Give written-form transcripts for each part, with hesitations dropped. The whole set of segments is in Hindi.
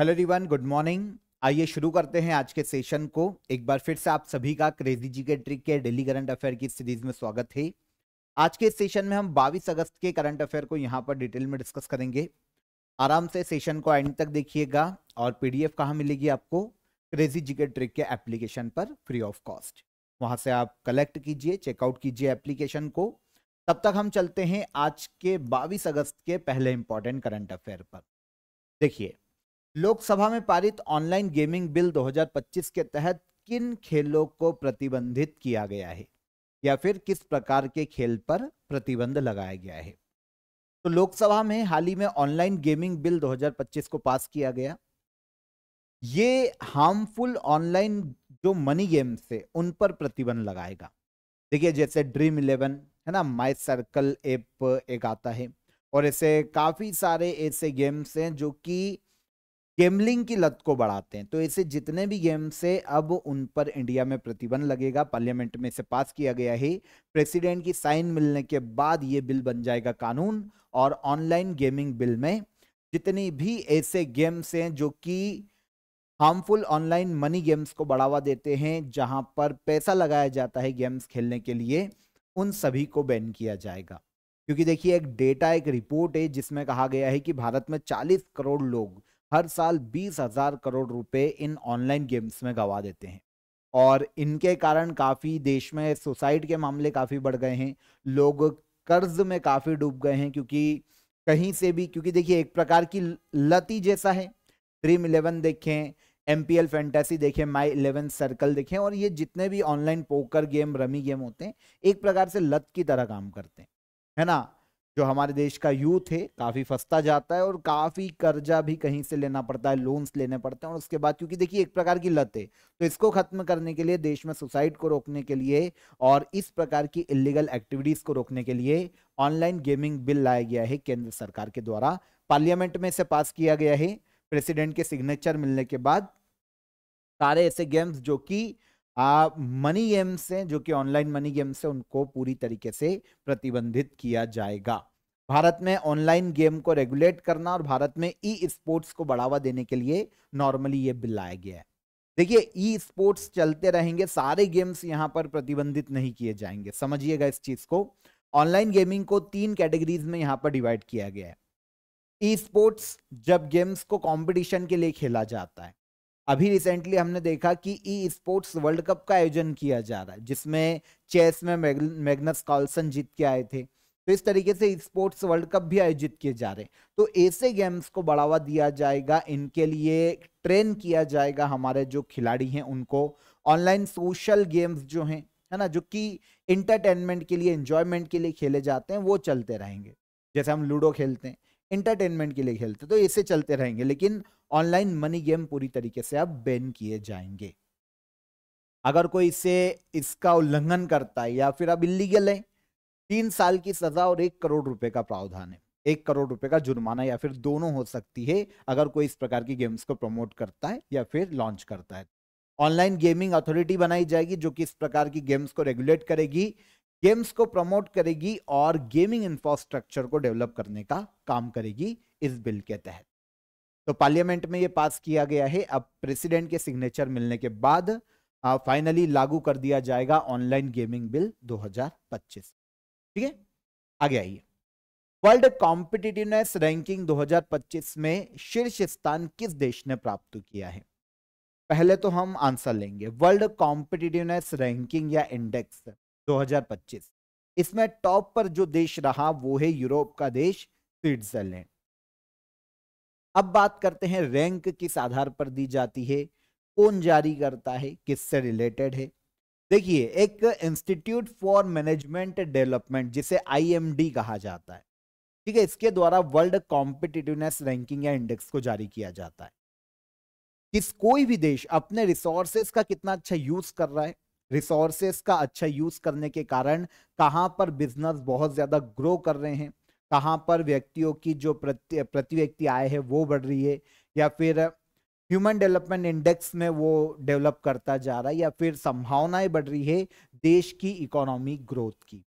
Hello everyone, good morning. आइए शुरू करते हैं आज के सेशन को। एक बार फिर से आप सभी का क्रेजी जी के ट्रिक के डेली करंट अफेयर की सीरीज में स्वागत है। आज के सेशन में हम 22 अगस्त के करंट अफेयर को यहां पर डिटेल में डिस्कस करेंगे। आराम से सेशन को एंड तक देखिएगा और पीडीएफ कहां मिलेगी आपको? क्रेजी जी के ट्रिक के एप्लीकेशन पर फ्री ऑफ कॉस्ट। वहां से आप कलेक्ट कीजिए, चेकआउट कीजिए एप्लीकेशन को। तब तक हम चलते हैं आज के 22 अगस्त के पहले इंपॉर्टेंट करंट अफेयर पर। देखिए, लोकसभा में पारित ऑनलाइन गेमिंग बिल 2025 के तहत किन खेलों को प्रतिबंधित किया गया है या फिर किस प्रकार के खेल पर प्रतिबंध लगाया गया है? तो लोकसभा में हाल ही में ऑनलाइन गेमिंग बिल 2025 को पास किया गया। ये हार्मफुल ऑनलाइन जो मनी गेम्स है उन पर प्रतिबंध लगाएगा। देखिए, जैसे ड्रीम 11 है ना, माई सर्कल ऐप एक आता है, और ऐसे काफी सारे ऐसे गेम्स हैं जो कि गेमलिंग की लत को बढ़ाते हैं। तो ऐसे जितने भी गेम्स है अब उन पर इंडिया में प्रतिबंध लगेगा। पार्लियामेंट में इसे पास किया गया है। प्रेसिडेंट की साइन मिलने के बाद ये बिल बन जाएगा कानून। और ऑनलाइन गेमिंग बिल में जितनी भी ऐसे गेम्स हैं जो कि हार्मफुल ऑनलाइन मनी गेम्स को बढ़ावा देते हैं, जहां पर पैसा लगाया जाता है गेम्स खेलने के लिए, उन सभी को बैन किया जाएगा। क्योंकि देखिए, एक डेटा, एक रिपोर्ट है जिसमें कहा गया है कि भारत में 40 करोड़ लोग हर साल 20,000 करोड़ रुपए इन ऑनलाइन गेम्स में गंवा देते हैं। और इनके कारण काफी देश में सुसाइड के मामले काफी बढ़ गए हैं। लोग कर्ज में काफी डूब गए हैं, क्योंकि कहीं से भी, क्योंकि देखिए एक प्रकार की लत ही जैसा है। ड्रीम 11 देखें, एमपीएल फैंटेसी देखें, माई 11 सर्कल देखें, और ये जितने भी online poker game, rummy game होते हैं, एक प्रकार से लत की तरह काम करते हैं, है ना। जो हमारे देश का यूथ है काफी फंसता जाता है और काफी कर्जा भी कहीं से लेना पड़ता है, लोन्स लेने पड़ते हैं। और उसके बाद, क्योंकि देखिए एक प्रकार की लत है, तो इसको खत्म करने के लिए, देश में सुसाइड को रोकने के लिए और इस प्रकार की इलीगल एक्टिविटीज को रोकने के लिए ऑनलाइन गेमिंग बिल लाया गया है केंद्र सरकार के द्वारा। पार्लियामेंट में इसे पास किया गया है। प्रेसिडेंट के सिग्नेचर मिलने के बाद सारे ऐसे गेम्स जो कि मनी गेम्स हैं, जो कि ऑनलाइन मनी गेम्स हैं, उनको पूरी तरीके से प्रतिबंधित किया जाएगा। भारत में ऑनलाइन गेम को रेगुलेट करना और भारत में ई स्पोर्ट्स को बढ़ावा देने के लिए नॉर्मली ये बिल लाया गया है। देखिए, ई स्पोर्ट्स चलते रहेंगे, सारे गेम्स यहां पर प्रतिबंधित नहीं किए जाएंगे, समझिएगा इस चीज को। ऑनलाइन गेमिंग को 3 कैटेगरीज में यहां पर डिवाइड किया गया है। ई स्पोर्ट्स, जब गेम्स को कंपटीशन के लिए खेला जाता है। अभी रिसेंटली हमने देखा कि ई स्पोर्ट्स वर्ल्ड कप का आयोजन किया जा रहा है, जिसमें चेस में मैग्नस कार्लसन जीत के आए थे। तो इस तरीके से स्पोर्ट्स वर्ल्ड कप भी आयोजित किए जा रहे हैं। तो ऐसे गेम्स को बढ़ावा दिया जाएगा, इनके लिए ट्रेन किया जाएगा हमारे जो खिलाड़ी हैं उनको। ऑनलाइन सोशल गेम्स जो हैं, है ना, जो कि इंटरटेनमेंट के लिए, एंजॉयमेंट के लिए खेले जाते हैं, वो चलते रहेंगे। जैसे हम लूडो खेलते हैं, इंटरटेनमेंट के लिए खेलते हैं, तो ऐसे चलते रहेंगे। लेकिन ऑनलाइन मनी गेम पूरी तरीके से अब बैन किए जाएंगे। अगर कोई इसे इसका उल्लंघन करता है या फिर अब इलीगल है, 3 साल की सजा और 1 करोड़ रुपए का प्रावधान है। 1 करोड़ रुपए का जुर्माना या फिर दोनों हो सकती है अगर कोई इस प्रकार की गेम्स को प्रमोट करता है या फिर लॉन्च करता है। ऑनलाइन गेमिंग अथॉरिटी बनाई जाएगी जो कि इस प्रकार की गेम्स को रेगुलेट करेगी, गेम्स को प्रमोट करेगी और गेमिंग इंफ्रास्ट्रक्चर को डेवलप करने का काम करेगी इस बिल के तहत। तो पार्लियामेंट में ये पास किया गया है। अब प्रेसिडेंट के सिग्नेचर मिलने के बाद फाइनली लागू कर दिया जाएगा ऑनलाइन गेमिंग बिल 2025। ठीक है, आगे आइए। वर्ल्ड कॉम्पिटिटिवनेस रैंकिंग 2025 में शीर्ष स्थान किस देश ने प्राप्त किया है? पहले तो हम आंसर लेंगे। वर्ल्ड कॉम्पिटिटिवनेस रैंकिंग या इंडेक्स 2025, इसमें टॉप पर जो देश रहा वो है यूरोप का देश स्विट्जरलैंड। अब बात करते हैं रैंक किस आधार पर दी जाती है, कौन जारी करता है, किससे रिलेटेड है। देखिए, एक इंस्टीट्यूट फॉर मैनेजमेंट डेवलपमेंट, जिसे आईएमडी कहा जाता है, ठीक है, इसके द्वारा वर्ल्ड कॉम्पिटिटिवनेस रैंकिंग या इंडेक्स को जारी किया जाता है। कोई भी देश अपने रिसोर्सेस का कितना अच्छा यूज कर रहा है, रिसोर्सेस का अच्छा यूज करने के कारण कहां पर बिजनेस बहुत ज्यादा ग्रो कर रहे हैं, कहां पर व्यक्तियों की जो प्रति व्यक्ति आय है वो बढ़ रही है, या फिर ह्यूमन डेवलपमेंट इंडेक्स में वो डेवलप करता जा रहा है, या फिर संभावनाएं बढ़ रही है देश की इकोनॉमिक ग्रोथ की।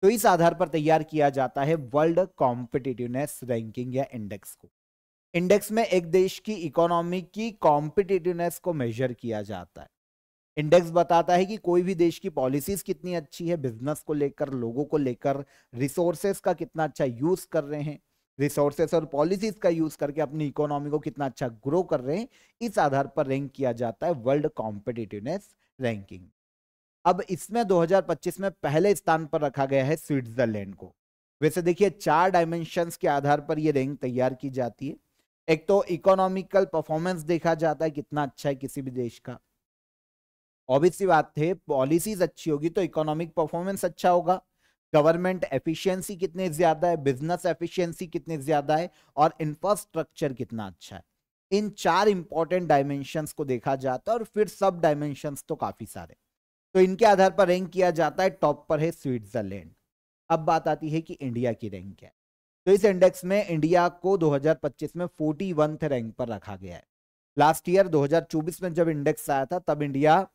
तो इस आधार पर तैयार किया जाता है वर्ल्ड कॉम्पिटिटिवनेस रैंकिंग या इंडेक्स को। इंडेक्स में एक देश की इकोनॉमी की कॉम्पिटिटिवनेस को मेजर किया जाता है। इंडेक्स बताता है कि कोई भी देश की पॉलिसीज कितनी अच्छी है, बिजनेस को लेकर, लोगों को लेकर, रिसोर्सेस का कितना अच्छा यूज कर रहे हैं, रिसोर्सेस और पॉलिसीज का यूज करके अपनी इकोनॉमी को कितना अच्छा ग्रो कर रहे हैं। इस आधार पर रैंक किया जाता है वर्ल्ड कॉम्पिटिटिवनेस रैंकिंग। अब इसमें 2025 में पहले स्थान पर रखा गया है स्विट्जरलैंड को। वैसे देखिए 4 डायमेंशंस के आधार पर यह रैंक तैयार की जाती है। एक तो इकोनॉमिकल परफॉर्मेंस देखा जाता है, कितना अच्छा है किसी भी देश का। ऑब्वियस सी बात है, पॉलिसीज अच्छी होगी तो इकोनॉमिक परफॉर्मेंस अच्छा होगा। गवर्नमेंट एफिशिएंसी कितनी ज्यादा है, बिजनेस एफिशिएंसी कितनी ज्यादा है, और इंफ्रास्ट्रक्चर कितना अच्छा है। इन 4 इंपॉर्टेंट डायमेंशंस को देखा जाता है और फिर सब डायमेंशंस तो काफी सारे, तो इनके आधार पर रैंक किया जाता है। टॉप पर है स्विट्जरलैंड। अब बात आती है कि इंडिया की रैंक क्या है। तो इस इंडेक्स में इंडिया को 2025 में 41th रैंक पर रखा गया है। लास्ट ईयर 2024 में जब इंडेक्स आया था तब इंडिया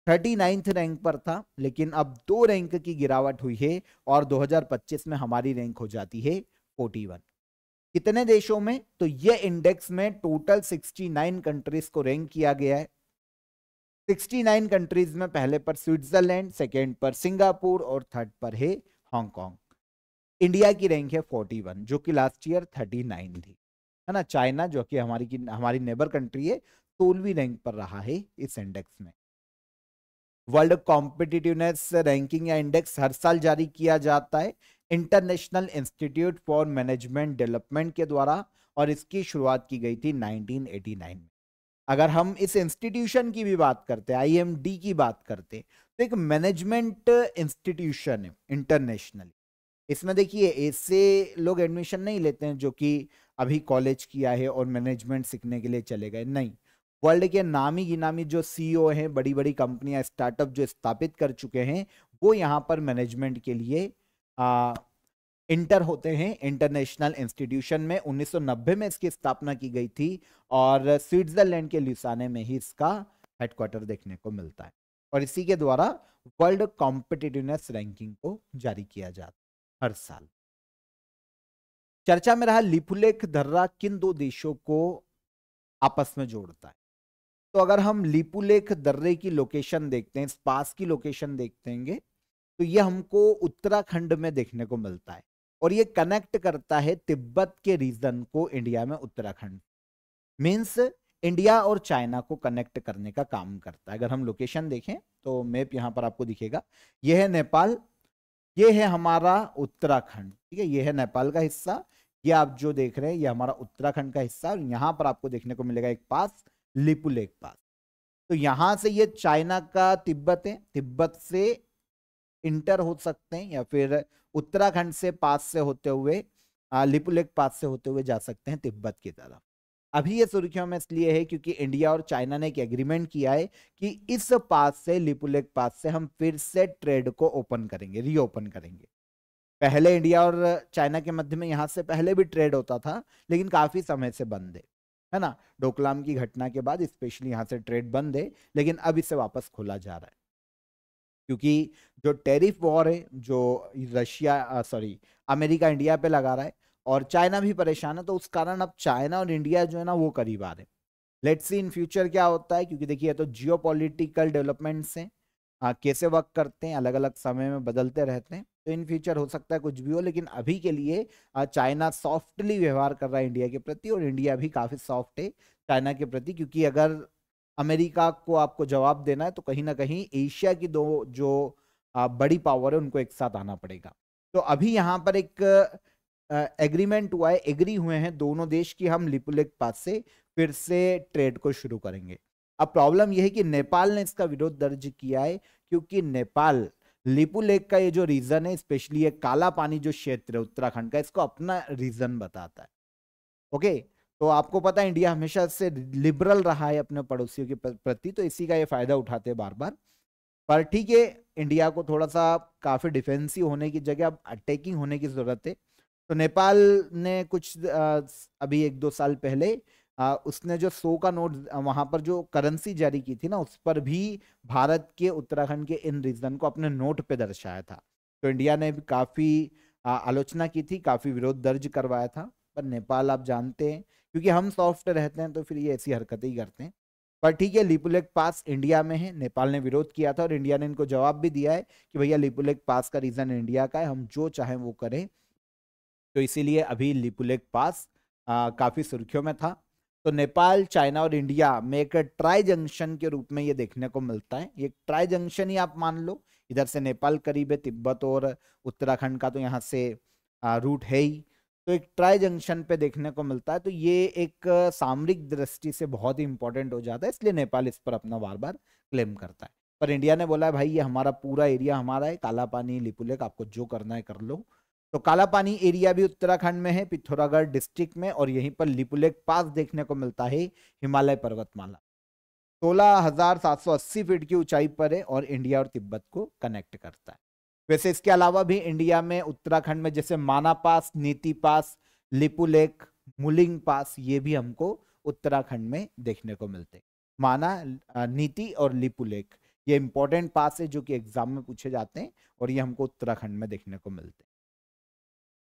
39th रैंक पर था, लेकिन अब 2 रैंक की गिरावट हुई है और 2025 में हमारी रैंक हो जाती है 41। कितने देशों में? तो ये इंडेक्स में टोटल 69 कंट्रीज को रैंक किया गया है। 69 कंट्रीज में पहले पर स्विट्जरलैंड, सेकेंड पर सिंगापुर और थर्ड पर है हांगकांग। इंडिया की रैंक है 41, जो कि लास्ट ईयर 39 थी, है ना। चाइना जो कि हमारी नेबर कंट्री है, 16वीं रैंक पर रहा है इस इंडेक्स में। वर्ल्ड कॉम्पिटिटिवनेस रैंकिंग या इंडेक्स हर साल जारी किया जाता है international institute for management development के द्वारा, और इसकी शुरुआत की गई थी 1989 में। अगर हम इस इंस्टीट्यूशन की भी बात करते हैं, आईएमडी की बात करते हैं, तो एक मैनेजमेंट इंस्टीट्यूशन है इंटरनेशनल। इसमें देखिए ऐसे लोग एडमिशन नहीं लेते हैं जो कि अभी कॉलेज किया है और मैनेजमेंट सीखने के लिए चले गए, नहीं। वर्ल्ड के नामी गिनामी जो सीईओ हैं, बड़ी बड़ी कंपनियां, स्टार्टअप जो स्थापित कर चुके हैं, वो यहाँ पर मैनेजमेंट के लिए इंटर होते हैं इंटरनेशनल इंस्टीट्यूशन में। 1990 में इसकी स्थापना की गई थी और स्विट्जरलैंड के ल्यूसाने में ही इसका हेडक्वार्टर देखने को मिलता है, और इसी के द्वारा वर्ल्ड कॉम्पिटिटिवनेस रैंकिंग को जारी किया जाता है हर साल। चर्चा में रहा लिपुलेख दर्रा किन 2 देशों को आपस में जोड़ता है। तो अगर हम लिपुलेख दर्रे की लोकेशन देखते हैं, पास की लोकेशन देखते हैं, तो ये हमको उत्तराखंड में देखने को मिलता है, और ये कनेक्ट करता है तिब्बत के रीजन को इंडिया में। उत्तराखंड मींस इंडिया और चाइना को कनेक्ट करने का काम करता है। अगर हम लोकेशन देखें तो मैप यहां पर आपको दिखेगा, यह है नेपाल, ये है हमारा उत्तराखंड, ठीक है। ये है नेपाल का हिस्सा, ये आप जो देख रहे हैं ये हमारा उत्तराखंड का हिस्सा, और यहां पर आपको देखने को मिलेगा एक पास, लिपुलेख पास। तो यहां से ये चाइना का तिब्बत है, तिब्बत से इंटर हो सकते हैं, या फिर उत्तराखंड से पास से होते हुए लिपुलेख पास से होते हुए जा सकते हैं तिब्बत की तरफ। अभी ये सुर्खियों में इसलिए है क्योंकि इंडिया और चाइना ने एक एग्रीमेंट किया है कि इस पास से, लिपुलेख पास से हम फिर से ट्रेड को ओपन करेंगे, रीओपन करेंगे। पहले इंडिया और चाइना के मध्य में यहां से पहले भी ट्रेड होता था, लेकिन काफी समय से बंद है ना। डोकलाम की घटना के बाद स्पेशली यहां से ट्रेड बंद है, लेकिन अब इसे वापस खोला जा रहा है, क्योंकि जो टैरिफ वॉर है जो अमेरिका इंडिया पे लगा रहा है, और चाइना भी परेशान है, तो उस कारण अब चाइना और इंडिया जो है ना वो करीब आ रहे हैं। लेट्स सी इन फ्यूचर क्या होता है, क्योंकि देखिए तो जियोपॉलिटिकल डेवलपमेंट्स हैं, कैसे वर्क करते हैं, अलग अलग समय में बदलते रहते हैं, तो इन फ्यूचर हो सकता है कुछ भी हो। लेकिन अभी के लिए चाइना सॉफ्टली व्यवहार कर रहा है इंडिया के प्रति, और इंडिया भी काफी सॉफ्ट है चाइना के प्रति, क्योंकि अगर अमेरिका को आपको जवाब देना है तो कहीं ना कहीं एशिया की 2 जो बड़ी पावर है उनको एक साथ आना पड़ेगा। तो अभी यहाँ पर एक एग्रीमेंट हुआ है, एग्री हुए हैं दोनों देश कि हम लिपुलेख पास से फिर से ट्रेड को शुरू करेंगे। अब प्रॉब्लम यह है कि नेपाल ने इसका विरोध दर्ज किया है, क्योंकि नेपाल लिपुलेख का ये जो रीजन है, स्पेशली ये काला पानी जो क्षेत्र है उत्तराखंड का, इसको अपना रीजन बताता है। ओके, तो आपको पता है इंडिया हमेशा से लिबरल रहा है अपने पड़ोसियों के प्रति, तो इसी का ये फायदा उठाते हैं बार बार। पर ठीक है, इंडिया को थोड़ा सा काफी डिफेंसिव होने की जगह अब अटैकिंग होने की जरूरत है। तो नेपाल ने कुछ अभी 1-2 साल पहले उसने जो 100 का नोट वहां पर जो करेंसी जारी की थी ना, उस पर भी भारत के उत्तराखंड के इन रीजन को अपने नोट पे दर्शाया था। तो इंडिया ने भी काफी आलोचना की थी, काफी विरोध दर्ज करवाया था। पर नेपाल आप जानते हैं क्योंकि हम सॉफ्ट रहते हैं तो फिर ये ऐसी हरकतें ही करते हैं। पर ठीक है, लिपुलेख पास इंडिया में है, नेपाल ने विरोध किया था और इंडिया ने इनको जवाब भी दिया है कि भैया लिपुलेख पास का रीजन इंडिया का है, हम जो चाहें वो करें। तो इसीलिए अभी लिपुलेख पास काफी सुर्खियों में था। तो नेपाल, चाइना और इंडिया में एक ट्राई जंक्शन के रूप में ये देखने को मिलता है। ये ट्राई जंक्शन ही आप मान लो, इधर से नेपाल करीब है, तिब्बत और उत्तराखंड का तो यहाँ से रूट है ही, तो एक ट्राई जंक्शन पे देखने को मिलता है। तो ये एक सामरिक दृष्टि से बहुत ही इंपॉर्टेंट हो जाता है, इसलिए नेपाल इस पर अपना बार बार क्लेम करता है। पर इंडिया ने बोला है भाई ये हमारा पूरा एरिया हमारा है, काला पानी, लिपुलेख, आपको जो करना है कर लो। तो काला पानी एरिया भी उत्तराखंड में है, पिथौरागढ़ डिस्ट्रिक्ट में, और यहीं पर लिपुलेख पास देखने को मिलता है हिमालय पर्वतमाला। 16,780 फीट की ऊंचाई पर है और इंडिया और तिब्बत को कनेक्ट करता है। वैसे इसके अलावा भी इंडिया में उत्तराखंड में जैसे माना पास, नीति पास, लिपुलेख, मुलिंग पास, ये भी हमको उत्तराखंड में देखने को मिलते हैं। माना, नीति और लिपुलेख ये इंपॉर्टेंट पास है जो कि एग्जाम में पूछे जाते हैं और ये हमको उत्तराखंड में देखने को मिलते हैं।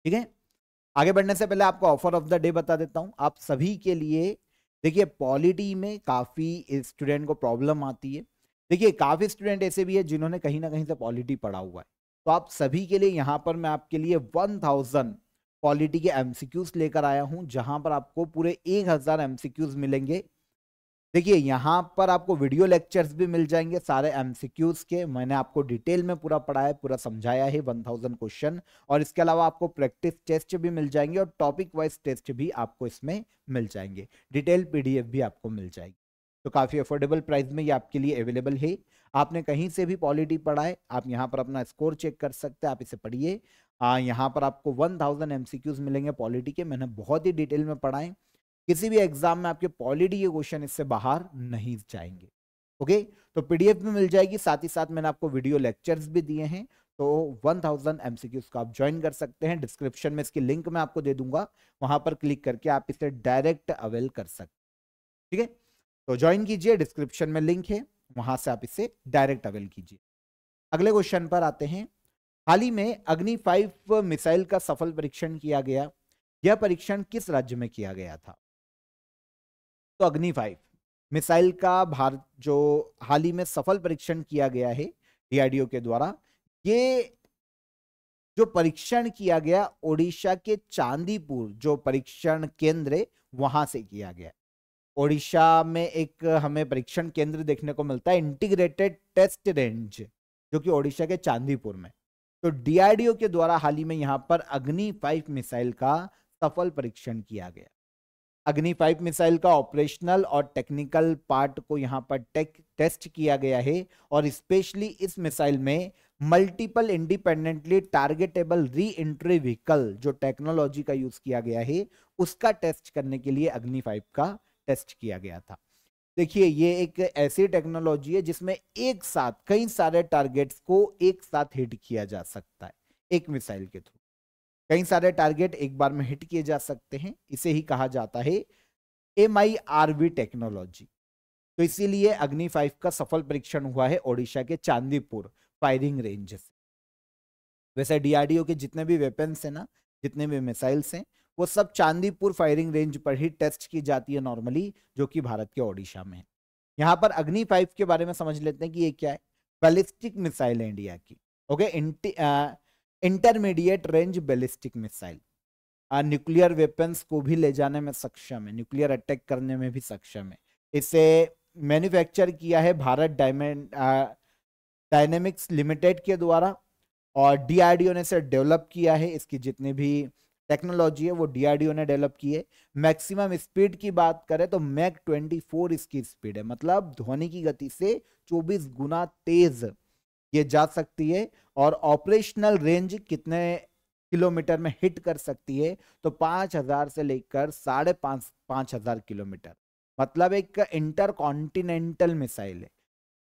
ठीक है, आगे बढ़ने से पहले आपको ऑफर ऑफ द डे बता देता हूं आप सभी के लिए। देखिए पॉलिटी में काफी स्टूडेंट को प्रॉब्लम आती है। देखिए काफी स्टूडेंट ऐसे भी है जिन्होंने कहीं ना कहीं से पॉलिटी पढ़ा हुआ है, तो आप सभी के लिए यहाँ पर मैं आपके लिए 1000 पॉलिटी के एमसीक्यूज लेकर आया हूं, जहां पर आपको पूरे 1000 एमसीक्यूज मिलेंगे। देखिए यहाँ पर आपको वीडियो लेक्चर्स भी मिल जाएंगे सारे एमसीक्यूज के, मैंने आपको डिटेल में पूरा पढ़ाया है, पूरा समझाया है 1000 क्वेश्चन, और इसके अलावा आपको प्रैक्टिस टेस्ट भी मिल जाएंगे और टॉपिक वाइज टेस्ट भी आपको इसमें मिल जाएंगे, डिटेल पीडीएफ भी आपको मिल जाएगी। तो काफी अफोर्डेबल प्राइस में ये आपके लिए अवेलेबल है। आपने कहीं से भी पॉलिटी पढ़ा है, आप यहाँ पर अपना स्कोर चेक कर सकते हैं, आप इसे पढ़िए। यहाँ पर आपको 1000 एमसीक्यूज मिलेंगे पॉलिटी के, मैंने बहुत ही डिटेल में पढ़ाए। किसी भी एग्जाम में आपके पॉलिटी के क्वेश्चन इससे बाहर नहीं जाएंगे। ओके, तो पीडीएफ भी मिल जाएगी, साथ ही साथ मैंने आपको वीडियो लेक्चर्स भी दिए हैं। तो 1000 एमसीक्यूज को आप ज्वाइन कर सकते हैं, डिस्क्रिप्शन में इसकी लिंक मैं आपको दे दूंगा, वहां पर क्लिक करके आप इसे डायरेक्ट अवेल कर सकते हैं। ठीक है, तो ज्वाइन कीजिए, डिस्क्रिप्शन में लिंक है, वहां से आप इसे डायरेक्ट अवेल कीजिए। अगले क्वेश्चन पर आते हैं। हाल ही में अग्नि 5 मिसाइल का सफल परीक्षण किया गया, यह परीक्षण किस राज्य में किया गया था? तो अग्नि 5 मिसाइल का भारत जो हाल ही में सफल परीक्षण किया गया है डीआरडीओ के द्वारा, ये जो परीक्षण किया गया ओडिशा के चांदीपुर जो परीक्षण केंद्र है वहां से किया गया। ओडिशा में एक हमें परीक्षण केंद्र देखने को मिलता है, इंटीग्रेटेड टेस्ट रेंज, जो कि ओडिशा के चांदीपुर में। तो डीआरडीओ के द्वारा हाल ही में यहां पर अग्नि 5 मिसाइल का सफल परीक्षण किया गया। अग्नि 5 मिसाइल का ऑपरेशनल और टेक्निकल पार्ट को यहां पर टेस्ट किया गया है, और स्पेशली इस मिसाइल में multiple independently targetable re entry vehicle जो टेक्नोलॉजी का यूज किया गया है उसका टेस्ट करने के लिए अग्नि 5 का टेस्ट किया गया था। देखिए ये एक ऐसी टेक्नोलॉजी है जिसमें एक साथ कई सारे टारगेट्स को एक साथ हिट किया जा सकता है। एक मिसाइल के थ्रू कई सारे टारगेट एक बार में हिट किए जा सकते हैं, इसे ही कहा जाता है MIRV टेक्नोलॉजी। तो इसीलिए अग्नि 5 का सफल परीक्षण हुआ है ओडिशा के चांदीपुर फायरिंग रेंज से। वैसे डीआरडीओ के जितने भी वेपन्स हैं ना, जितने भी मिसाइल्स हैं, वो सब चांदीपुर फायरिंग रेंज पर ही टेस्ट की जाती है नॉर्मली, जो कि भारत के ओडिशा में है। यहाँ पर अग्नि 5 के बारे में समझ लेते हैं कि ये क्या है। बैलिस्टिक मिसाइल है इंडिया की। Okay, intermediate range ballistic missile, nuclear weapons को भी ले जाने में सक्षम है, न्यूक्लियर अटैक करने में भी सक्षम है। इसे मैन्युफैक्चर किया है भारत डायनेमिक्स लिमिटेड के द्वारा, और डीआरडीओ ने इसे डेवलप किया है। इसकी जितनी भी टेक्नोलॉजी है वो डीआरडीओ ने डेवलप की है। मैक्सिमम स्पीड की बात करें तो मैक 24 इसकी स्पीड है, मतलब ध्वनि की गति से 24 गुना तेज ये जा सकती है। और ऑपरेशनल रेंज कितने किलोमीटर में हिट कर सकती है, तो 5000 से लेकर 5500 किलोमीटर, मतलब एक इंटर कॉन्टिनेंटल मिसाइल है,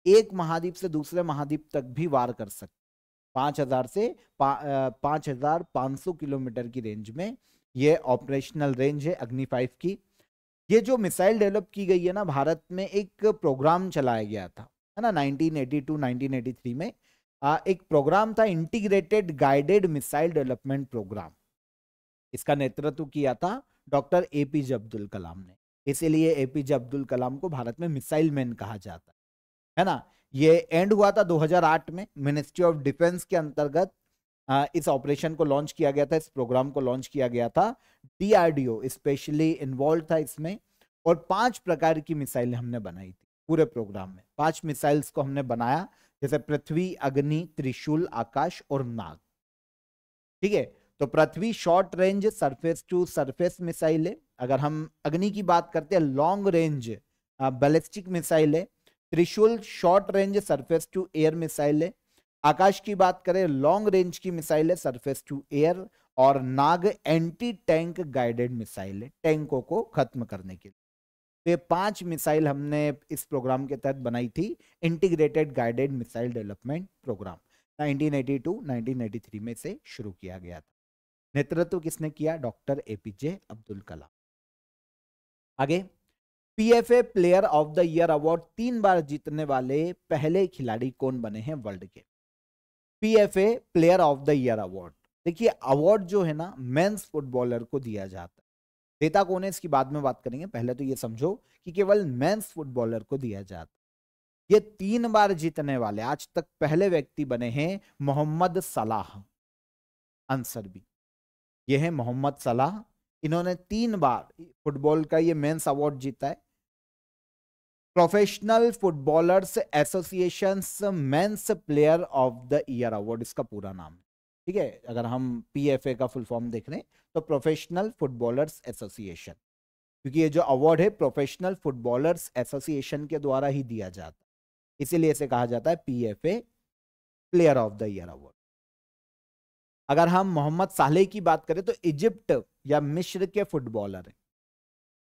एक महाद्वीप से दूसरे महाद्वीप तक भी वार कर सकती है। 5000 से 5500 किलोमीटर की रेंज में ये ऑपरेशनल रेंज है अग्नि 5 की। ये जो मिसाइल डेवलप की गई है ना, भारत में एक प्रोग्राम चलाया गया था, है ना, 1982-1983 में एक प्रोग्राम था, integrated guided missile development program. इसका नेतृत्व किया था डॉक्टर एपीजे अब्दुल कलाम ने। इसीलिए एपीजे अब्दुल कलाम को भारत में मिसाइल मैन कहा जाता है ना। ये एंड हुआ था 2008 में, मिनिस्ट्री ऑफ डिफेंस के अंतर्गत इस ऑपरेशन को लॉन्च किया गया था, इस प्रोग्राम को लॉन्च किया गया था। डीआरडीओ स्पेशली इन्वॉल्व था इसमें, और 5 प्रकार की मिसाइल हमने बनाई थी पूरे प्रोग्राम में। 5 मिसाइल्स को हमने बनाया, जैसे पृथ्वी, अग्नि, त्रिशूल, आकाश और नाग। ठीक है, तो Prithvi short range surface to surface missile है। अगर हम अग्नि की बात करते हैं, लॉन्ग रेंज बैलिस्टिक मिसाइल है। Trishul short range surface to air missile है। आकाश की बात करें, लॉन्ग रेंज की मिसाइल है, सरफेस टू एयर। और Nag anti tank guided missile है, टैंकों को खत्म करने के लिए। तो ये 5 मिसाइल हमने इस प्रोग्राम के तहत बनाई थी, integrated guided missile development program. 1982-1983 में से शुरू किया गया था। नेतृत्व किसने किया? Doctor APJ Abdul Kalam. आगे, PFA player of the year award 3 बार जीतने वाले पहले खिलाड़ी कौन बने हैं वर्ल्ड के? PFA player of the year award, देखिए अवार्ड जो है ना मेंस फुटबॉलर को दिया जाता है। देता कौन है इसकी बाद में बात करेंगे, पहले तो ये समझो कि केवल मेंस फुटबॉलर को दिया जाता है। ये 3 बार जीतने वाले आज तक पहले व्यक्ति बने हैं मोहम्मद सलाह अंसरबी। ये है मोहम्मद सलाह, इन्होंने 3 बार फुटबॉल का ये मेंस अवार्ड जीता है। Professional footballers association men's player of the year award इसका पूरा नाम है। ठीक है, अगर हम पीएफए का फुल फॉर्म देख रहे हैं तो प्रोफेशनल फुटबॉलर्स एसोसिएशन, क्योंकि ये जो अवार्ड है प्रोफेशनल फुटबॉलर्स एसोसिएशन के द्वारा ही दिया जाता है, इसीलिए इसे कहा जाता है PFA player of the year award. अगर हम मोहम्मद सालेह की बात करें तो इजिप्ट या मिस्र के फुटबॉलर हैं,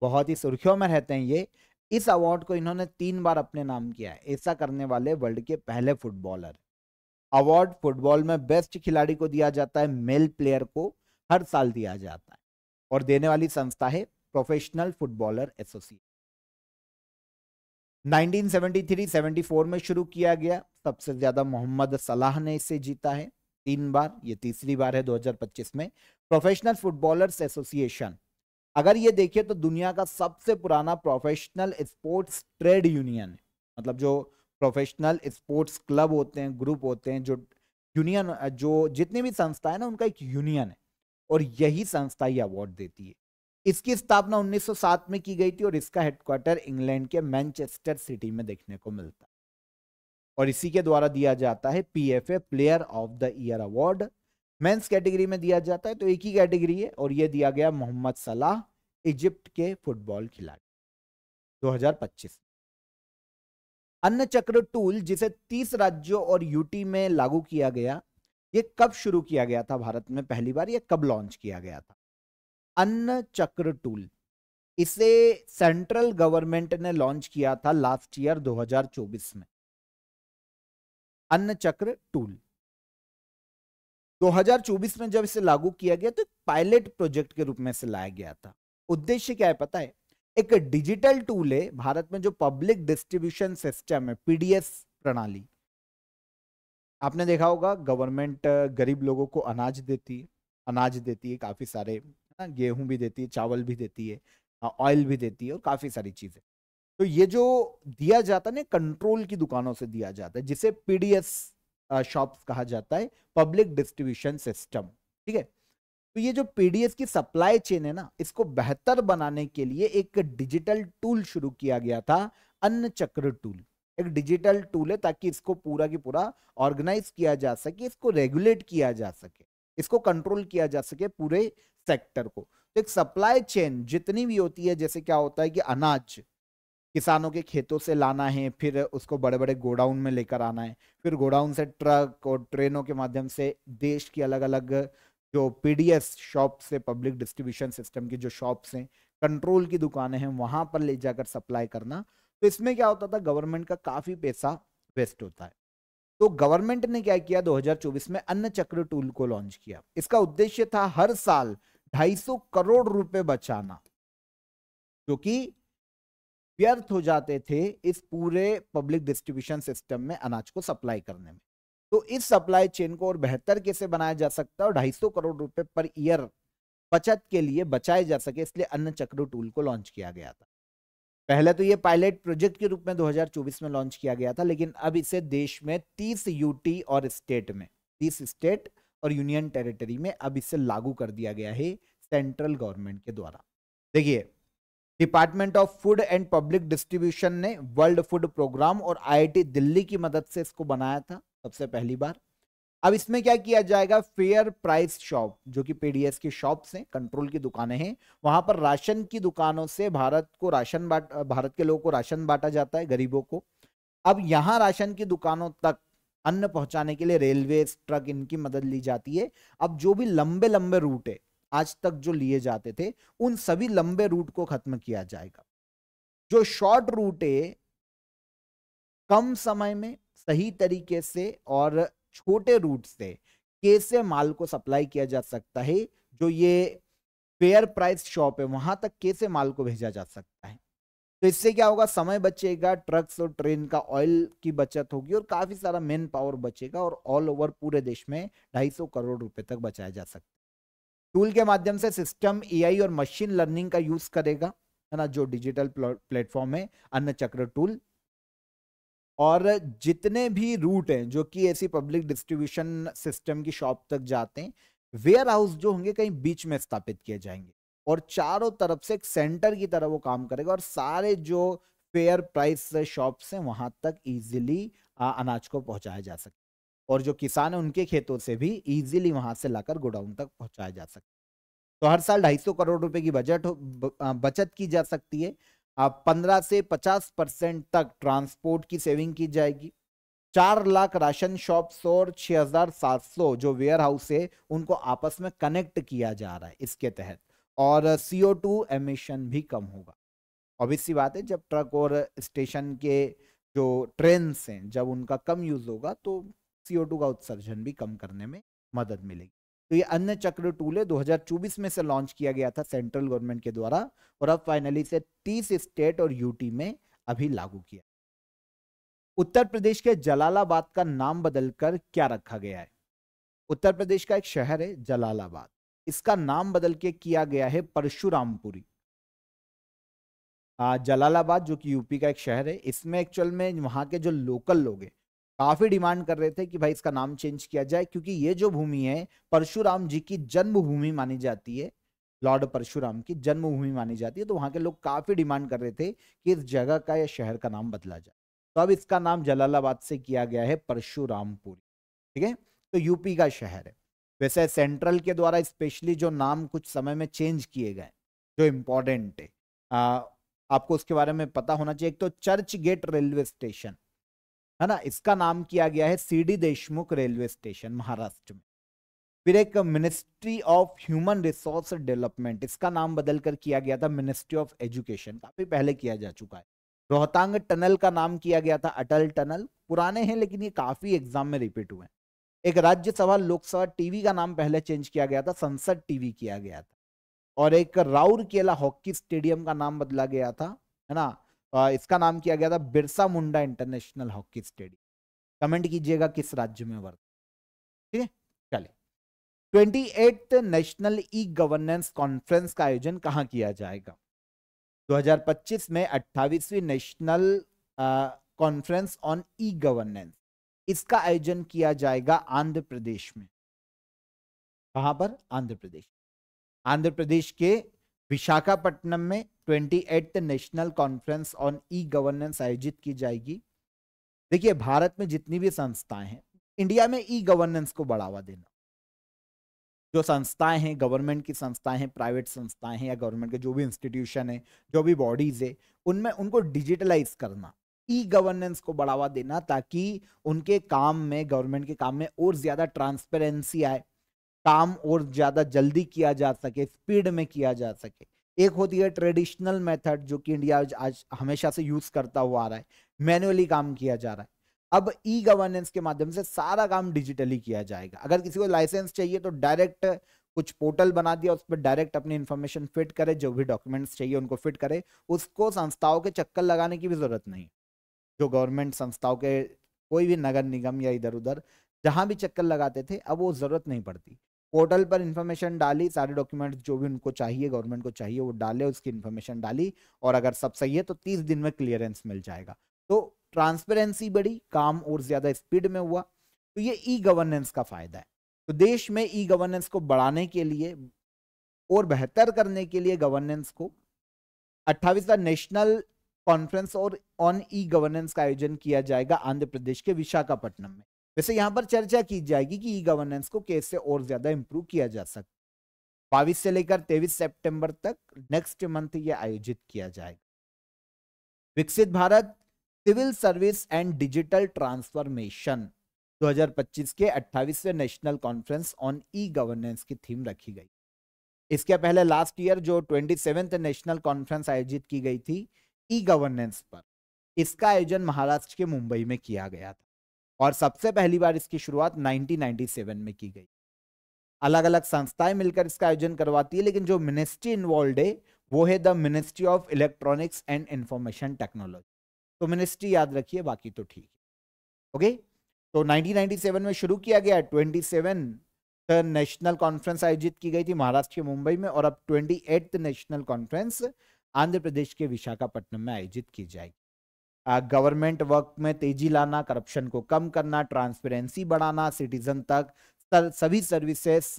बहुत ही सुर्खियों में रहते हैं ये। इस अवार्ड को इन्होंने 3 बार अपने नाम किया है, ऐसा करने वाले वर्ल्ड के पहले फुटबॉलर। अवार्ड फुटबॉल में बेस्ट खिलाड़ी को दिया जाता है, मेल प्लेयर को हर साल दिया जाता है, और देने वाली संस्था है प्रोफेशनल फुटबॉलर एसोसिएशन। 1973-74 में शुरू किया गया, सबसे ज्यादा मोहम्मद सलाह ने इसे जीता है 3 बार, ये तीसरी बार है 2025 में। प्रोफेशनल फुटबॉलर्स एसोसिएशन अगर ये देखिए तो दुनिया का सबसे पुराना प्रोफेशनल स्पोर्ट्स ट्रेड यूनियन है, मतलब जो प्रोफेशनल स्पोर्ट्स क्लब होते हैं, ग्रुप होते हैं, जो यूनियन, जो जितनी भी संस्था है ना उनका एक यूनियन है, और यही संस्था ये अवार्ड देती है। इसकी स्थापना 1907 में की गई थी, और इसका हेडक्वार्टर इंग्लैंड के मैनचेस्टर सिटी में देखने को मिलता है, और इसी के द्वारा दिया जाता है PFA player of the year award. Men's category में दिया जाता है, तो एक ही कैटेगरी है, और यह दिया गया मोहम्मद सलाह, इजिप्ट के फुटबॉल खिलाड़ी, 2025। अन्न चक्र टूल जिसे 30 राज्यों और यूटी में लागू किया गया, यह कब शुरू किया गया था भारत में पहली बार, यह कब लॉन्च किया गया था? अन्न चक्र टूल, इसे सेंट्रल गवर्नमेंट ने लॉन्च किया था लास्ट ईयर 2024 में। अन्न चक्र टूल 2024 में जब इसे लागू किया गया तो एक पायलट प्रोजेक्ट के रूप में इसे लाया गया था। उद्देश्य क्या है पता है? एक डिजिटल टूल है भारत में जो पब्लिक डिस्ट्रीब्यूशन सिस्टम है, पीडीएस प्रणाली। आपने देखा होगा गवर्नमेंट गरीब लोगों को अनाज देती है काफी सारे, गेहूं भी देती है, चावल भी देती है, ऑयल भी देती है, और काफी सारी चीजें। तो ये जो दिया जाता है ना, कंट्रोल की दुकानों से दिया जाता है, जिसे पीडीएस शॉप्स कहा जाता है, पब्लिक डिस्ट्रीब्यूशन सिस्टम। ठीक है, तो ये जो पीडीएस की सप्लाई चेन है ना, इसको बेहतर बनाने के लिए एक डिजिटल टूल शुरू किया गया था, अन्न चक्र टूल। एक डिजिटल टूल है ताकि इसको पूरा की पूरा ऑर्गेनाइज किया जा सके, इसको रेगुलेट किया जा सके, इसको कंट्रोल किया जा सके पूरे सेक्टर को। तो एक सप्लाई चेन जितनी भी होती है, जैसे क्या होता है कि अनाज किसानों के खेतों से लाना है, फिर उसको बड़े बड़े गोडाउन में लेकर आना है, फिर गोडाउन से ट्रक और ट्रेनों के माध्यम से देश की अलग अलग जो पीडीएस शॉप से, पब्लिक डिस्ट्रीब्यूशन सिस्टम की जो शॉप्स हैं, कंट्रोल की दुकानें हैं, वहां पर ले जाकर सप्लाई करना। तो इसमें क्या होता था, गवर्नमेंट का काफी पैसा वेस्ट होता है। तो गवर्नमेंट ने क्या किया, 2024 में अन्न चक्र टूल को लॉन्च किया। इसका उद्देश्य था हर साल 250 करोड़ रुपए बचाना, जो कि व्यर्थ हो जाते थे इस पूरे पब्लिक डिस्ट्रीब्यूशन सिस्टम में अनाज को सप्लाई करने में। तो इस सप्लाई चेन को और बेहतर कैसे बनाया जा सकता है, और 250 करोड़ रुपए पर ईयर बचत के लिए बचाए जा सके, इसलिए अन्न चक्र टूल को लॉन्च किया गया था। पहले तो ये पायलट प्रोजेक्ट के रूप में 2024 में लॉन्च किया गया था, लेकिन अब इसे देश में 30 यूटी और स्टेट में, 30 स्टेट और यूनियन टेरिटरी में अब इसे लागू कर दिया गया है सेंट्रल गवर्नमेंट के द्वारा। देखिए, department of food and public distribution ने वर्ल्ड फूड प्रोग्राम और आईआईटी दिल्ली की मदद से इसको बनाया था सबसे पहली बार। अब इसमें क्या किया जाएगा, फेयर प्राइस शॉप, जो कि पीडीएस की शॉप्स हैं, कंट्रोल की दुकानें हैं, वहां पर राशन की दुकानों से भारत के लोगों को राशन बांटा जाता है, गरीबों को। अब यहां राशन की दुकानों तक अन्न पहुंचाने के लिए रेलवे, ट्रक, इनकी मदद ली जाती है। अब जो भी लंबे लंबे रूट है आज तक जो लिए जाते थे, उन सभी लंबे रूट को खत्म किया जाएगा। जो शॉर्ट रूट है, कम समय में सही तरीके से और छोटे रूट से कैसे माल को सप्लाई किया जा सकता है, जो ये फेयर प्राइस शॉप है वहां तक कैसे माल को भेजा जा सकता है। तो इससे क्या होगा, समय बचेगा, ट्रक्स और ट्रेन का ऑयल की बचत होगी और काफी सारा मैन पावर बचेगा, और ऑल ओवर पूरे देश में 250 करोड़ रुपए तक बचाया जा सकता है। टूल के माध्यम से सिस्टम एआई और मशीन लर्निंग का यूज करेगा, है ना, जो डिजिटल प्लेटफॉर्म है अन्न चक्र टूल। और जितने भी रूट हैं जो कि ऐसी पब्लिक डिस्ट्रीब्यूशन सिस्टम की शॉप तक जाते हैं, वेयर हाउस जो होंगे कहीं बीच में स्थापित किए जाएंगे, और चारों तरफ से एक सेंटर की तरह वो काम करेगा, और सारे जो फेयर प्राइस शॉप्स हैं वहां तक इजीली अनाज को पहुंचाया जा सके, और जो किसान है उनके खेतों से भी इजीली वहां से लाकर गोडाउन तक पहुंचाया जा सके। तो हर साल 250 करोड़ रुपए की बचत की जा सकती है। 15 से 50% तक ट्रांसपोर्ट की सेविंग की जाएगी। 4 लाख राशन शॉप्स और 6,700 जो वेयर हाउस है उनको आपस में कनेक्ट किया जा रहा है इसके तहत, और CO2 एमिशन भी कम होगा। ऑब्वियस सी बात है, जब ट्रक और स्टेशन के जो ट्रेन हैं जब उनका कम यूज होगा तो CO2 का उत्सर्जन भी कम करने में मदद मिलेगी। तो ये अन्न चक्र टूल है, 2024 में से लॉन्च किया गया था सेंट्रल गवर्नमेंट के द्वारा, और अब फाइनली से 30 स्टेट और यूटी में अभी लागू किया। उत्तर प्रदेश के जलालाबाद का नाम बदलकर क्या रखा गया है? उत्तर प्रदेश का एक शहर है जलालाबाद, इसका नाम बदल के किया गया है परशुरामपुरी। जलालाबाद जो कि यूपी का एक शहर है, इसमें एक्चुअल में वहां के जो लोकल लोग हैं काफी डिमांड कर रहे थे कि भाई इसका नाम चेंज किया जाए, क्योंकि ये जो भूमि है परशुराम जी की जन्मभूमि मानी जाती है, लॉर्ड परशुराम की जन्मभूमि मानी जाती है। तो वहां के लोग काफी डिमांड कर रहे थे कि इस जगह का या शहर का नाम बदला जाए, तो अब इसका नाम जलालाबाद से किया गया है परशुरामपुरी। ठीक है, तो यूपी का शहर है। वैसे सेंट्रल के द्वारा स्पेशली जो नाम कुछ समय में चेंज किए गए जो इम्पोर्टेंट है, आपको उसके बारे में पता होना चाहिए। एक तो चर्च गेट रेलवे स्टेशन है ना, इसका नाम किया गया है CD Deshmukh railway station Maharashtra में। फिर एक ministry of human resource development, इसका नाम बदलकर किया गया था मिनिस्ट्री ऑफ एजुकेशन, काफी पहले किया जा चुका है। रोहतांग टनल का नाम किया गया था अटल टनल, पुराने हैं लेकिन ये काफी एग्जाम में रिपीट हुए हैं। एक राज्यसभा लोकसभा टीवी का नाम पहले चेंज किया गया था, संसद टीवी किया गया था। और एक राउरकेला हॉकी स्टेडियम का नाम बदला गया था, है ना, इसका नाम किया गया था Birsa Munda international hockey stadium. Comment कीजिएगा किस राज्य में वर्क। ठीक है, चलिए। 28th national e governance conference का आयोजन कहां किया जाएगा? 2025 में 28वीं national conference on e governance, इसका आयोजन किया जाएगा आंध्र प्रदेश में। कहां पर? आंध्र प्रदेश। आंध्र प्रदेश के विशाखापट्टनम में 28th national conference on e governance आयोजित की जाएगी। देखिए, भारत में जितनी भी संस्थाएं हैं, इंडिया में ई गवर्नेंस को बढ़ावा देना, जो संस्थाएं हैं, गवर्नमेंट की संस्थाएं हैं, प्राइवेट संस्थाएं हैं, या गवर्नमेंट के जो भी इंस्टीट्यूशन है, जो भी बॉडीज है, उनमें उनको डिजिटलाइज करना, ई गवर्नेंस को बढ़ावा देना, ताकि उनके काम में, गवर्नमेंट के काम में और ज्यादा ट्रांसपेरेंसी आए, काम और ज्यादा जल्दी किया जा सके, स्पीड में किया जा सके। एक होती है ट्रेडिशनल मेथड जो कि इंडिया आज हमेशा से यूज करता हुआ आ रहा है, मैन्युअली काम किया जा रहा है। अब ई गवर्नेंस के माध्यम से सारा काम डिजिटली किया जाएगा। अगर किसी को लाइसेंस चाहिए तो डायरेक्ट कुछ पोर्टल बना दिया, उस पर डायरेक्ट अपनी इंफॉर्मेशन फिट करे, जो भी डॉक्यूमेंट्स चाहिए उनको फिट करे, उसको संस्थाओं के चक्कर लगाने की भी जरूरत नहीं। जो गवर्नमेंट संस्थाओं के कोई भी नगर निगम या इधर उधर जहां भी चक्कर लगाते थे, अब वो जरूरत नहीं पड़ती। पोर्टल पर इंफॉर्मेशन डाली, सारे डॉक्यूमेंट्स जो भी उनको चाहिए, गवर्नमेंट को चाहिए वो डाले, उसकी इंफॉर्मेशन डाली, और अगर सब सही है तो 30 दिन में क्लियरेंस मिल जाएगा। तो ट्रांसपेरेंसी बढ़ी, काम और ज्यादा स्पीड में हुआ। तो ये ई गवर्नेंस का फायदा है। तो देश में ई गवर्नेंस को बढ़ाने के लिए और बेहतर करने के लिए गवर्नेंस को 28वां नेशनल कॉन्फ्रेंस और ऑन ई गवर्नेंस का आयोजन किया जाएगा आंध्र प्रदेश के विशाखापट्टनम में। वैसे यहां पर चर्चा की जाएगी कि ई गवर्नेंस को कैसे और ज्यादा इंप्रूव किया जा सकता। 22 से लेकर 23 सितंबर तक नेक्स्ट मंथ ये आयोजित किया जाएगा। Viksit Bharat civil service and digital transformation 2025 के 28वें national conference on e governance की थीम रखी गई। इसके पहले लास्ट ईयर जो 27th नेशनल कॉन्फ्रेंस आयोजित की गई थी ई गवर्नेंस पर, इसका आयोजन महाराष्ट्र के मुंबई में किया गया था और सबसे पहली बार इसकी शुरुआत 1997 में की गई। अलग अलग संस्थाएं मिलकर इसका आयोजन करवाती है, लेकिन जो मिनिस्ट्री इन्वॉल्व है वो है the ministry of electronics and information technology. तो मिनिस्ट्री याद रखिए, बाकी तो ठीक है। ओके, तो 1997 में शुरू किया गया, 27th नेशनल कॉन्फ्रेंस आयोजित की गई थी महाराष्ट्र के मुंबई में, और अब 28th national conference Andhra Pradesh के विशाखापट्टनम में आयोजित की जाएगी। गवर्नमेंट वर्क में तेजी लाना, करप्शन को कम करना, ट्रांसपेरेंसी बढ़ाना, सिटीजन तक सभी सर्विसेज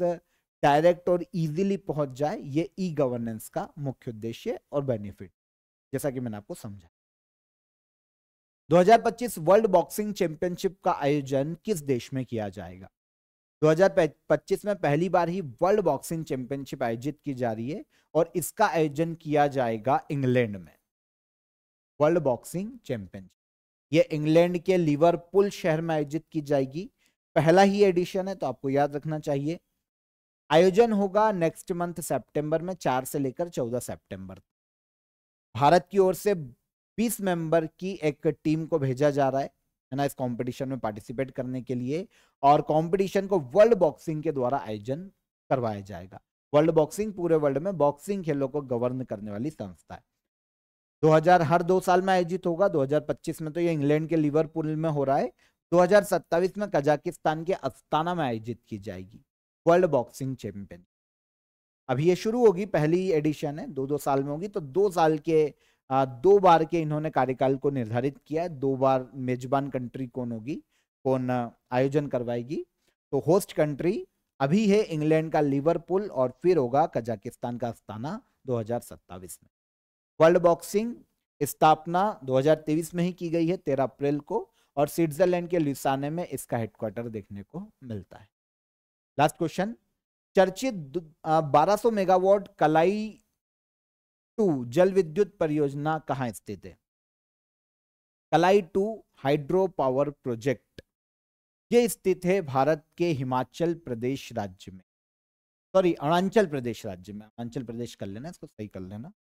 डायरेक्ट और इजीली पहुंच जाए, ये ई गवर्नेंस का मुख्य उद्देश्य और बेनिफिट, जैसा कि मैंने आपको समझा। 2025 वर्ल्ड बॉक्सिंग चैंपियनशिप का आयोजन किस देश में किया जाएगा? 2025 में पहली बार ही वर्ल्ड बॉक्सिंग चैंपियनशिप आयोजित की जा रही है और इसका आयोजन किया जाएगा इंग्लैंड में। वर्ल्ड बॉक्सिंग चैंपियनशिप ये इंग्लैंड के लिवरपूल शहर में आयोजित की जाएगी। पहला ही एडिशन है तो आपको याद रखना चाहिए। आयोजन होगा नेक्स्ट मंथ सितंबर में, 4 से लेकर 14 सितंबर। भारत की ओर से 20 मेंबर की एक टीम को भेजा जा रहा है ना, इस कंपटीशन में पार्टिसिपेट करने के लिए, और कंपटीशन को वर्ल्ड बॉक्सिंग के द्वारा आयोजन करवाया जाएगा। वर्ल्ड बॉक्सिंग पूरे वर्ल्ड में बॉक्सिंग खेलों को गवर्न करने वाली संस्था है। 2000 हर 2 साल में आयोजित होगा। 2025 में तो ये इंग्लैंड के लिवरपूल में हो रहा है। 2027 में कजाकिस्तान के अस्ताना में आयोजित की जाएगी वर्ल्ड बॉक्सिंग चैंपियन। अभी ये शुरू होगी, पहली एडिशन है, 2-2 साल में होगी। तो 2 साल के 2 बार के इन्होंने कार्यकाल को निर्धारित किया है। 2 बार मेजबान कंट्री कौन होगी, कौन आयोजन करवाएगी। तो होस्ट कंट्री अभी है इंग्लैंड का लिवरपूल और फिर होगा कजाकिस्तान का अस्ताना 2027 में। वर्ल्ड बॉक्सिंग स्थापना 2023 में ही की गई है, 13 अप्रैल को, और स्विट्जरलैंड के लुसाने में इसका हेडक्वार्टर देखने को मिलता है। लास्ट क्वेश्चन, चर्चित 1200 मेगावाट कलाई 2 जल विद्युत परियोजना कहां स्थित है? कलाई 2 हाइड्रो पावर प्रोजेक्ट ये स्थित है भारत के हिमाचल प्रदेश राज्य में, सॉरी अरुणाचल प्रदेश राज्य में। अरुणाचल प्रदेश कर लेना, इसको सही कर लेना,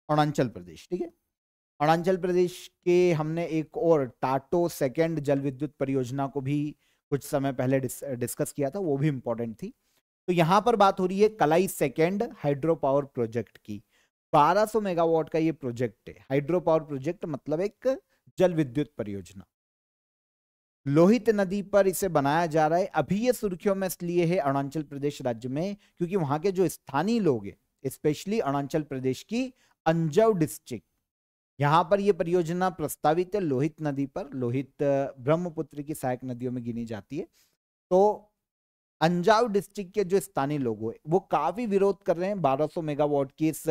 अरुणाचल प्रदेश, ठीक है। अरुणाचल प्रदेश के हमने एक और टाटो सेकेंड जल विद्युत परियोजना को भी कुछ समय पहले डिस्कस किया था, वो भी इंपॉर्टेंट थी। तो यहां पर बात हो रही है कलाई सेकेंड हाइड्रो पावर प्रोजेक्ट की। 1200 मेगावाट का ये प्रोजेक्ट है। हाइड्रो पावर प्रोजेक्ट मतलब एक जल विद्युत परियोजना, लोहित नदी पर इसे बनाया जा रहा है। अभी ये सुर्खियों में इसलिए है अरुणाचल प्रदेश राज्य में क्योंकि वहां के जो स्थानीय लोग हैं, स्पेशली अरुणाचल प्रदेश की अंजाव डिस्ट्रिक्ट, यहां पर यह परियोजना प्रस्तावित है लोहित नदी पर। लोहित ब्रह्मपुत्र की सहायक नदियों में गिनी जाती है। तो अंजाव डिस्ट्रिक्ट के जो स्थानीय लोग हैं वो काफी विरोध कर रहे हैं 1200 मेगावाट की इस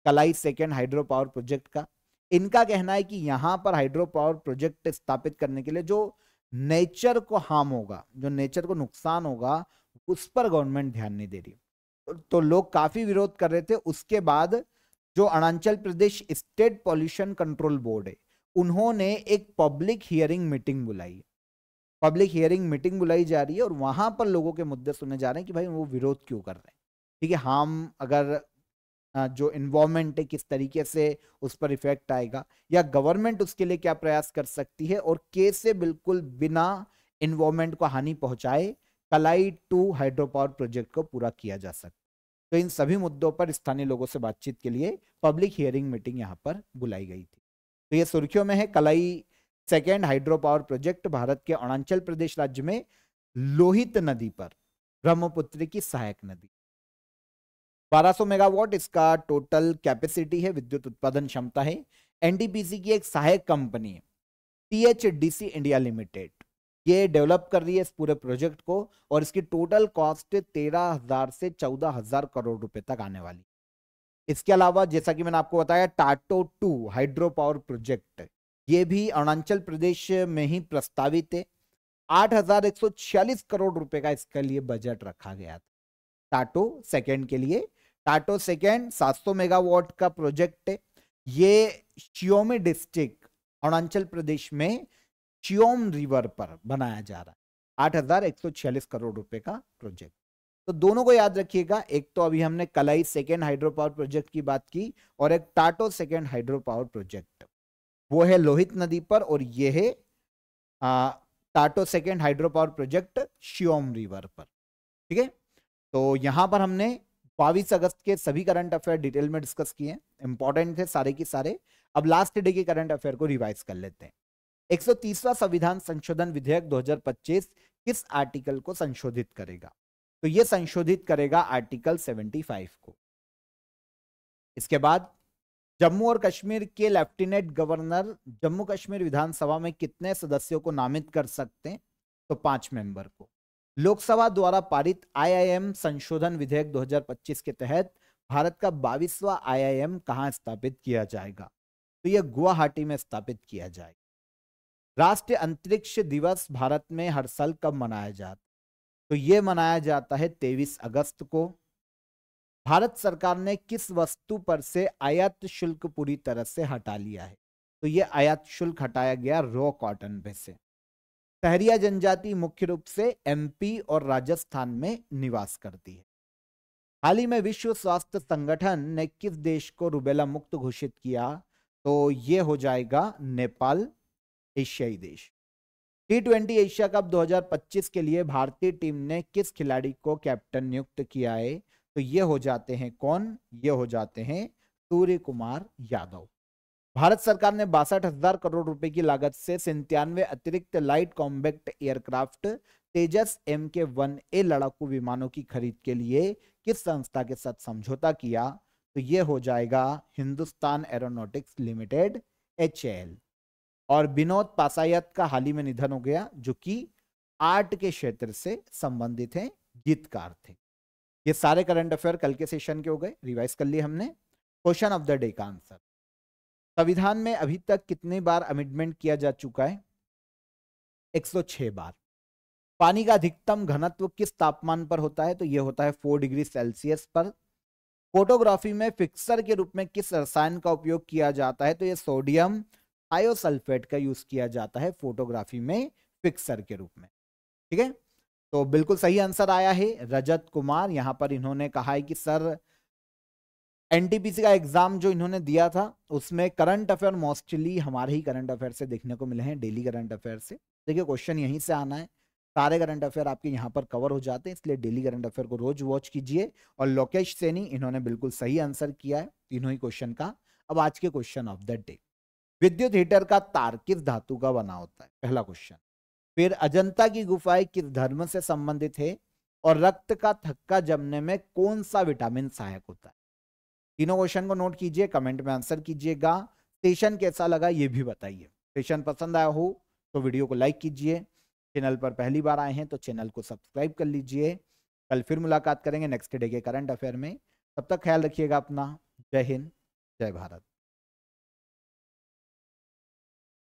कलाई सेकेंड हाइड्रो पावर प्रोजेक्ट का। इनका कहना है कि यहां पर हाइड्रो पावर प्रोजेक्ट स्थापित करने के लिए जो नेचर को हार्म होगा, जो नेचर को नुकसान होगा, उस पर गवर्नमेंट ध्यान नहीं दे रही। तो लोग काफी विरोध कर रहे थे। उसके बाद जो Arunachal Pradesh state pollution control board है, उन्होंने एक पब्लिक हियरिंग मीटिंग बुलाई। पब्लिक हियरिंग मीटिंग बुलाई जा रही है और वहां पर लोगों के मुद्दे सुने जा रहे हैं कि भाई वो विरोध क्यों कर रहे हैं, ठीक है। हम अगर जो इन्वायरमेंट है किस तरीके से उस पर इफेक्ट आएगा, या गवर्नमेंट उसके लिए क्या प्रयास कर सकती है, और कैसे बिल्कुल बिना इन्वायरमेंट को हानि पहुंचाए कलाई 2 हाइड्रो पावर प्रोजेक्ट को पूरा किया जा सकता। तो इन सभी मुद्दों पर स्थानीय लोगों से बातचीत के लिए पब्लिक हियरिंग मीटिंग यहाँ पर बुलाई गई थी। तो ये सुर्खियों में है कलाई second hydro power project Bharat के अरुणाचल प्रदेश राज्य में लोहित नदी पर ब्रह्मपुत्र की सहायक नदी। 1200 मेगावाट इसका टोटल कैपेसिटी है, विद्युत उत्पादन क्षमता है। एनटीपीसी की एक सहायक कंपनी है टीएचडीसी इंडिया लिमिटेड, ये डेवलप कर रही है इस पूरे प्रोजेक्ट को, और इसकी टोटल कॉस्ट 13,000 से 14,000 करोड़ रुपए तक आने वाली। इसके अलावा जैसा कि मैंने आपको बताया, टाटो 2 हाइड्रो पावर प्रोजेक्ट, ये भी अरुणाचल प्रदेश में ही प्रस्तावित है। 8,146 करोड़ रुपए का इसके लिए बजट रखा गया था टाटो सेकेंड के लिए। टाटो सेकेंड 700 मेगावाट का प्रोजेक्ट है। ये शियोमी डिस्ट्रिक्ट अरुणाचल प्रदेश में चियोम रिवर पर बनाया जा रहा है। 8,146 करोड़ रुपए का प्रोजेक्ट। तो दोनों को याद रखिएगा, एक तो अभी हमने कलाई सेकेंड हाइड्रो पावर प्रोजेक्ट की बात की, और एक Tato second hydro power project, वो है लोहित नदी पर, और ये है Tato second hydro power project Siyom river पर। ठीक है, तो यहां पर हमने 22 अगस्त के सभी करंट अफेयर डिटेल में डिस्कस किए हैं, इंपॉर्टेंट थे सारे के सारे। अब लास्ट डे के करंट अफेयर को रिवाइज कर लेते हैं। 130वां संविधान संशोधन विधेयक 2025 किस आर्टिकल को संशोधित करेगा? तो यह संशोधित करेगा आर्टिकल 75 को। इसके बाद जम्मू और कश्मीर के लेफ्टिनेंट गवर्नर जम्मू कश्मीर विधानसभा में कितने सदस्यों को नामित कर सकते हैं? तो 5 मेंबर को। लोकसभा द्वारा पारित आईआईएम संशोधन विधेयक 2025 के तहत भारत का 22वां आईआईएम कहां स्थापित किया जाएगा? तो यह गुवाहाटी में स्थापित किया जाएगा। राष्ट्रीय अंतरिक्ष दिवस भारत में हर साल कब मनाया जाता है? तो यह मनाया जाता है 23 अगस्त को। भारत सरकार ने किस वस्तु पर से आयात शुल्क पूरी तरह से हटा लिया है? तो यह आयात शुल्क हटाया गया रॉ कॉटन पे से। सहरिया जनजाति मुख्य रूप से एमपी और राजस्थान में निवास करती है। हाल ही में विश्व स्वास्थ्य संगठन ने किस देश को रुबेला मुक्त घोषित किया? तो यह हो जाएगा नेपाल, एशियाई देश। T20 एशिया कप 2025 के लिए भारतीय टीम ने किस खिलाड़ी को कैप्टन नियुक्त किया है? तो ये हो जाते हैं कौन? ये हो जाते हैं सूर्य कुमार यादव। भारत सरकार ने 62,000 करोड़ रुपए की लागत से 97 अतिरिक्त लाइट कॉम्बैक्ट एयरक्राफ्ट तेजस MK-1A लड़ाकू विमानों की खरीद के लिए किस संस्था के साथ समझौता किया? तो ये हो जाएगा हिंदुस्तान एरोनॉटिक्स लिमिटेड, HAL। और विनोद पासायत का हाल ही में निधन हो गया, जो कि आर्ट के क्षेत्र से संबंधित हैं, गीतकार थे। ये सारे करंट अफेयर कल के सेशन के हो गए, रिवाइज कर लिए हमने। क्वेश्चन ऑफ द डे का आंसर, संविधान में अभी तक कितने बार अमेंडमेंट किया जा चुका है? 106 बार। पानी का अधिकतम घनत्व किस तापमान पर होता है? तो यह होता है 4 डिग्री सेल्सियस पर। फोटोग्राफी में फिक्सर के रूप में किस रसायन का उपयोग किया जाता है? तो यह सोडियम थायोसल्फेट का यूज किया जाता है फोटोग्राफी में फिक्सर के रूप में। ठीक है, तो बिल्कुल सही आंसर आया है रजत कुमार। यहां पर इन्होंने कहा है कि सर एनटीपीसी का एग्जाम जो इन्होंने दिया था उसमें करंट अफेयर मोस्टली हमारे ही करंट अफेयर से देखने को मिले हैं, डेली करंट अफेयर से। देखिए क्वेश्चन यहीं से आना है, सारे करंट अफेयर आपके यहाँ पर कवर हो जाते हैं, इसलिए डेली करंट अफेयर को रोज वॉच कीजिए। और लोकेश सैनी इन्होंने बिल्कुल सही आंसर किया है तीनों ही क्वेश्चन का। अब आज के क्वेश्चन ऑफ द डे, विद्युत हीटर का तार किस धातु का बना होता है? पहला क्वेश्चन। फिर अजंता की गुफाएं किस धर्म से संबंधित है? और रक्त का थक्का जमने में कौन सा विटामिन सहायक होता है? तीनों क्वेश्चन को नोट कीजिए, कमेंट में आंसर कीजिएगा। सेशन कैसा लगा ये भी बताइए। सेशन पसंद आया हो तो वीडियो को लाइक कीजिए, चैनल पर पहली बार आए हैं तो चैनल को सब्सक्राइब कर लीजिए। कल फिर मुलाकात करेंगे नेक्स्ट डे के करंट अफेयर में, तब तक ख्याल रखिएगा अपना। जय हिंद, जय भारत।